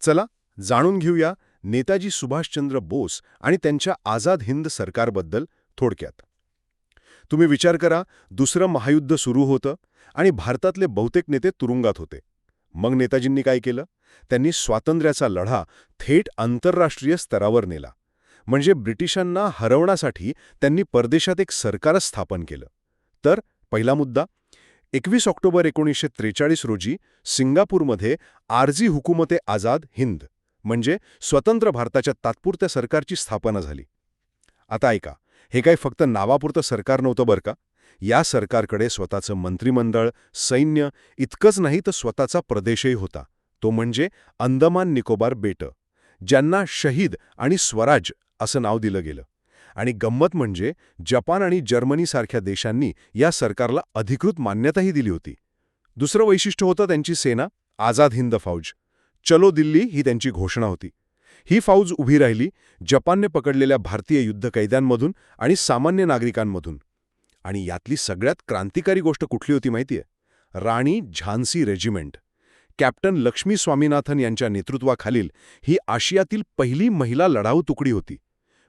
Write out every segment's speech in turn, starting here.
चला जाणून घेऊया नेताजी सुभाषचंद्र बोस आणि त्यांच्या आझाद हिंद सरकारबद्दल थोडक्यात. तुम्ही विचार करा, दुसरं महायुद्ध सुरू होतं आणि भारतातले बहुतेक नेते तुरुंगात होते. मग नेताजींनी काय केलं? त्यांनी स्वातंत्र्याचा लढा थेट आंतरराष्ट्रीय स्तरावर नेला. म्हणजे ब्रिटिशांना हरवण्यासाठी त्यांनी परदेशात एक सरकारच स्थापन केलं. तर पहिला मुद्दा, 21 ऑक्टोबर 1943 रोजी सिंगापूरमध्ये आरजी हुकूमत आझाद हिंद म्हणजे स्वतंत्र भारताच्या तात्पुरत्या सरकारची स्थापना झाली. आता ऐका, हे काही फक्त नावापुरतं सरकार नव्हतं बरं का. या सरकारकडे स्वतःचं मंत्रिमंडळ, सैन्य इतकंच नाही तर स्वतःचा प्रदेशही होता. तो म्हणजे अंदमान निकोबार बेटं, ज्यांना शहीद आणि स्वराज असं नाव दिलं गेलं. आणि गंमत म्हणजे जपान आणि जर्मनीसारख्या देशांनी या सरकारला अधिकृत मान्यताही दिली होती. दुसरं वैशिष्ट्य होतं त्यांची सेना, आझाद हिंद फौज. चलो दिल्ली ही त्यांची घोषणा होती. ही फौज उभी राहिली जपानने पकडलेल्या भारतीय युद्धकैद्यांमधून आणि सामान्य नागरिकांमधून. आणि यातली सगळ्यात क्रांतिकारी गोष्ट कुठली होती माहितीये? राणी झान्सी रेजिमेंट. कॅप्टन लक्ष्मी स्वामीनाथन यांच्या नेतृत्वाखालील ही आशियातील पहिली महिला लढाऊ तुकडी होती.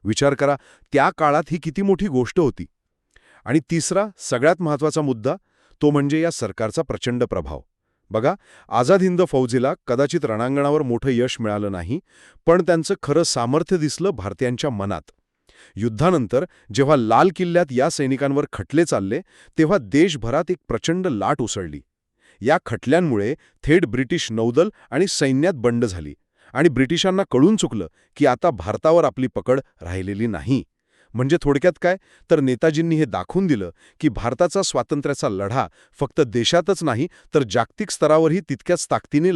विचार करा, त्या काळात ही किती मोठी गोष्ट होती. आणि तिसरा, सगळ्यात महत्त्वाचा मुद्दा, तो म्हणजे या सरकारचा प्रचंड प्रभाव. बघा, आझाद हिंद फौजेला कदाचित रणांगणावर मोठं यश मिळालं नाही, पण त्यांचं खरं सामर्थ्य दिसलं भारतीयांच्या मनात. युद्धानंतर जेव्हा लाल किल्ल्यात या सैनिकांवर खटले चालले, तेव्हा देशभरात एक प्रचंड लाट उसळली. या खटल्यांमुळे थेट ब्रिटिश नौदल आणि सैन्यात बंड झाली आणि ब्रिटिशांना कळून चुकलं की आता भारतावर आपली पकड राहिलेली नाही. म्हणजे थोडक्यात काय, तर नेताजींनी हे दाखवून दिलं की भारताचा स्वातंत्र्याचा लढा फक्त देशातच नाही तर जागतिक स्तरावरही तितक्याच ताकदीने